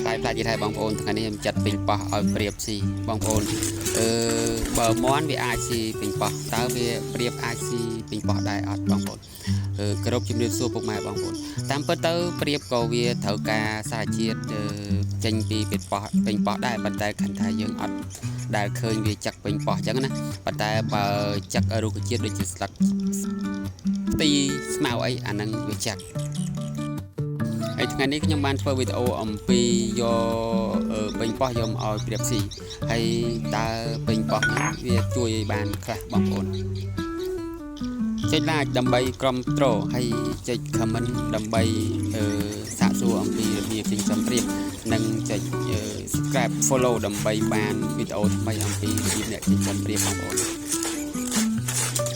ផ្លាយទៀតហើយបងប្អូនថ្ងៃនេះខ្ញុំចាត់ពេញប៉ោះឲ្យប្រៀបស៊ីបងប្អូនបើមន់វាអាចស៊ីពេញប៉ោះតើវាប្រៀបអាចស៊ីពេញប៉ោះដែរអត់បងប្អូនគ្រប់ជំរាបសួរពុកម៉ែបងប្អូនតាមពិតទៅប្រៀបក៏វាត្រូវការសារជាតិចេញពីពេញប៉ោះដែរប៉ុន្តែខណ្ឌថាយើងអត់ដែលឃើញវាចាក់ពេញប៉ោះអញ្ចឹងណាប៉ុន្តែបើចាក់រុក្ខជាតិដូចជាស្លឹកទីស្មៅអីអាហ្នឹងវាចាក់ហើយថ្ងៃនេះខ្ញុំបានធ្វើវីដេអូអំពីយកពេញប៉ោះយកមកឲ្យប្រៀបស៊ីហើយតើពេញប៉ោះហ្នឹងវាជួយបានខ្លះបងប្អូនចុច like ដើម្បីគ្រប់គ្រងហើយចុច comment ដើម្បីសាកសួរអំពីរបៀបចិញ្ចឹមប្រៀបនិងចុច subscribe follow ដើម្បីបានវីដេអូថ្មីអំពីរបៀបអ្នកចិញ្ចឹមប្រៀបបងប្អូន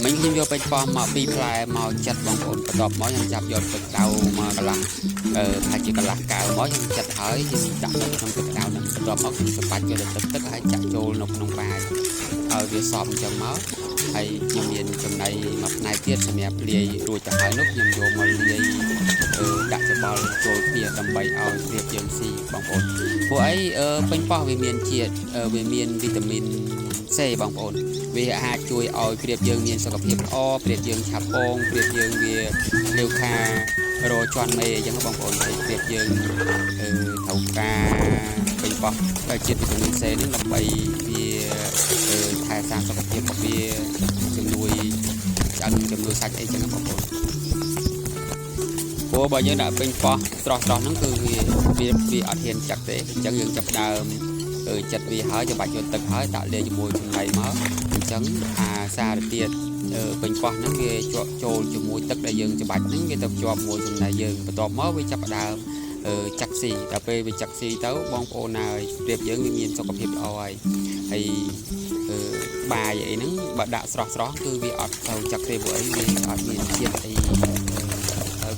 មិញខ្ញុំយកពេជ្រប៉ោះមកពីផ្លែមកចាត់បងប្អូនបន្ទាប់មកខ្ញុំចាប់យកទឹកក្តៅមកកន្លះថាជាកន្លះកែវមកខ្ញុំចាត់ហើយខ្ញុំដាក់នៅក្នុងទឹកក្តៅហ្នឹងបន្ទាប់មកខ្ញុំសម្បាច់យកទឹកហើយចាក់ចូលនៅក្នុងបាយឲ្យវាសប់អញ្ចឹងមកហើយខ្ញុំមានចំណៃមួយផ្នែកទៀតសម្រាប់លាយរួចទៅហើយនោះខ្ញុំយកមកលាយដាក់ច្បល់ចូលគ្នាដើម្បីឲ្យប្រៀបយើងស៊ីបងប្អូនព្រោះអីពេញប៉ោះវាមានជាតិវាមានវីតាមីន C បងប្អូនវាអាចជួយឲ្យប្រៀបយើងមានសុខភាពល្អប្រៀបយើងឆាប់ពងប្រៀបយើងវាលាវខារជន់មេអញ្ចឹងបងប្អូនហើយប្រៀបយើងត្រូវការពេញប៉ោះដោយជាតិវីតាមីន C នេះដើម្បីវាថែសារសុខភាពរបស់វាជំនួយឆ្អឹងជំនួយសាច់អីចឹងបងប្អូនព្រោះបើយើងដាក់ពេញប៉ោះស្រស់ហ្នឹងគឺវាអត់ហ៊ានចាក់ទេអញ្ចឹងយើងចាប់ដើមចិត្តវាហើយចាំបាច់យកទឹកហើយដាក់លាយជាមួយចំណីមកអញ្ចឹងអាសារទៀតពេញប៉ោះហ្នឹងវាជាប់ចូលជាមួយទឹកដែលយើងច្បាច់ហ្នឹងវាទៅជាប់មួយចំណីយើងបន្ទាប់មកវាចាប់ដើមចាក់ស៊ីដល់ពេលវាចាក់ស៊ីទៅបងប្អូនហើយប្រៀបយើងវាមានសុខភាពល្អហើយបាយអីហ្នឹងបើដាក់ស្រស់គឺវាអត់ទៅចាក់ទេព្រោះអីវាអត់មានជាតិអី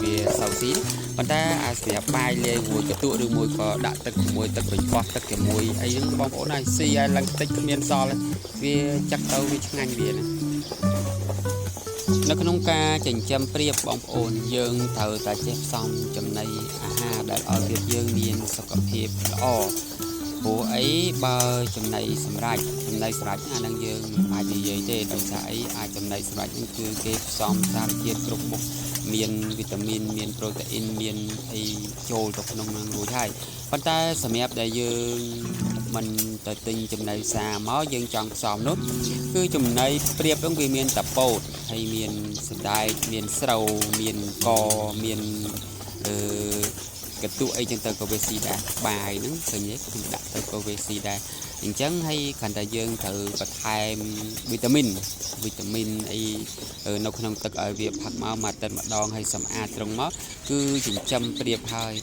វាសៅស៊ីប៉ុន្តែអាសម្រាប់បាយលាយមួយកន្ទក់ឬមួយក៏ដាក់ទឹកជាមួយទឹកពេញប៉ោះទឹកជាមួយអីហ្នឹងបងប្អូនហើយស៊ីឲ្យឡើងតិចគ្មានសល់វាចាក់ទៅវាឆ្ងាញ់វាណានៅក្នុងការចិញ្ចឹមប្រៀបបងប្អូនយើងត្រូវតែចេះផ្សំចំណីអាហារដែលឲ្យប្រៀបយើងមានសុខភាពល្អព្រោះអីបើចំណីសម្រាប់អានឹងយើងមិនអាចនិយាយទេដោយសារអីអាចចំណីសម្រាប់នេះគឺគេផ្សំសារជាតិគ្រប់មុខមានវីតាមីនមានប្រូតេអ៊ីនមានអីចូលទៅក្នុងនឹងរួចហើយប៉ុន្តែសម្រាប់ដែលយើងមិនទៅទិញចំណីសាមកយើងចង់ផ្សំនោះគឺចំណីប្រៀបហ្នឹងវាមានតែពោតហើយមានសណ្តែកមានស្រូវមានកមានកន្ទក់អីចឹងទៅក៏វាស៊ីដែរបាយហ្នឹងឃើញទេខ្ញុំដាក់ទៅក៏វាស៊ីដែរអញ្ចឹងហើយគ្រាន់តែយើងត្រូវបន្ថែមវីតាមីនអីនៅក្នុងទឹកឲ្យវាផឹកមកមួយអាទិត្យម្ដងហើយសម្អាតត្រង់មកគឺចិញ្ចឹមប្រៀបហើយ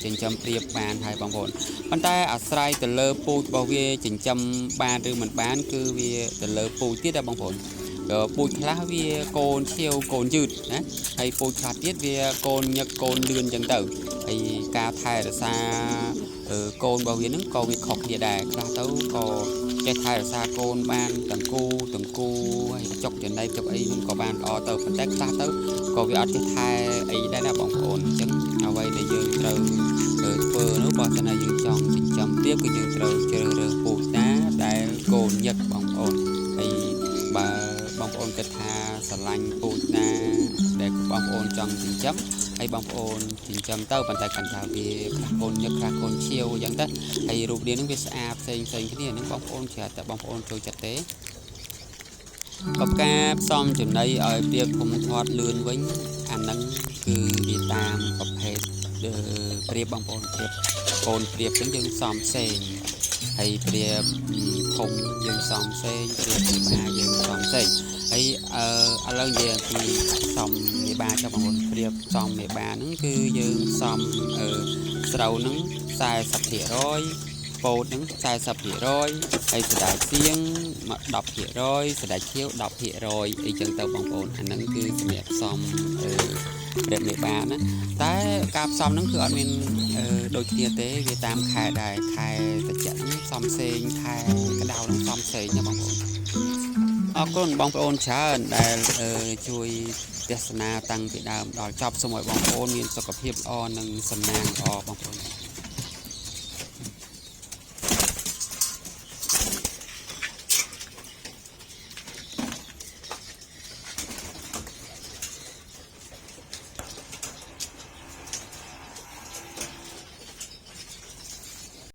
ចិញ្ចឹមប្រៀបបានហើយបងប្អូនប៉ុន្តែអាស្រ័យទៅលើពូជរបស់វាចិញ្ចឹមបានឬមិនបានគឺវាទៅលើពូជទៀតដែរបងប្អូនពូជខ្លះវាកូនឈាវកូនយឺតណាហើយពូជខ្លះទៀតវាកូនញឹកកូនលឿនចឹងទៅហើយការថែរក្សាកូនរបស់វានឹងក៏វាខុសគ្នាដែរខ្លះទៅក៏ចេះថែរក្សាកូនបានទាំងគូហើយចុកចំណីចុកអីនឹងក៏បានល្អទៅប៉ុន្តែខ្លះទៅក៏វាអត់ចេះថែអីដែរណាបងប្អូនអញ្ចឹងអ្វីដែលយើងត្រូវធ្វើនោះបើសិនណាយើងចង់ចិញ្ចឹមប្រៀបគឺយើងត្រូវជ្រើសរើសពូជណាដែលកូនញឹកបងប្អូនហើយបើបងប្អូនគិតថាស្រឡាញ់ពូជណាដែលបងប្អូនចង់ចិញ្ចឹមហើយបងប្អូនចិញ្ចឹមទៅប៉ុន្តែកាន់ថាវាខ្លះកូនញឹកខ្លះកូនឈាវអញ្ចឹងទៅហើយរូបរាងនឹងវាស្អាតផ្សេងគ្នានឹងបងប្អូនជ្រើសតែបងប្អូនចូលចិត្តទេបបការផ្សំចំណីឲ្យប្រៀបធំធាត់លឿនវិញអាហ្នឹងគឺវាតាមប្រភេទប្រៀបបងប្អូនប្រៀបកូនប្រៀបចឹងយើងផ្សំផ្សេងហើយប្រៀបធំយើងផ្សំផ្សេងប្រៀបមេបាយើងផ្សំផ្សេងហើយឥឡូវនិយាយអំពីផ្សំមេបាចុះបងប្អូនប្រៀបផ្សំមេបាហ្នឹងគឺយើងផ្សំស្រូវហ្នឹង 40% ពោតហ្នឹង 40% ហើយសណ្តែកសៀង 10% សណ្តែកខៀវ 10% អីចឹងទៅបងប្អូនអាហ្នឹងគឺសម្រាប់ផ្សំប្រៀបមេបាណាតែការផ្សំហ្នឹងគឺអត់មានដូចគ្នាទេវាតាមខែដែរខែត្រជាក់ហ្នឹងផ្សំផ្សេងខែក្តៅហ្នឹងផ្សំផ្សេងណាបងប្អូនអរគុណបងប្អូនច្រើនដែលជួយទស្សនាតាំងពីដើមដល់ចប់សូមឲ្យបងប្អូនមានសុខភាពល្អនិងសំណាងល្អបងប្អូន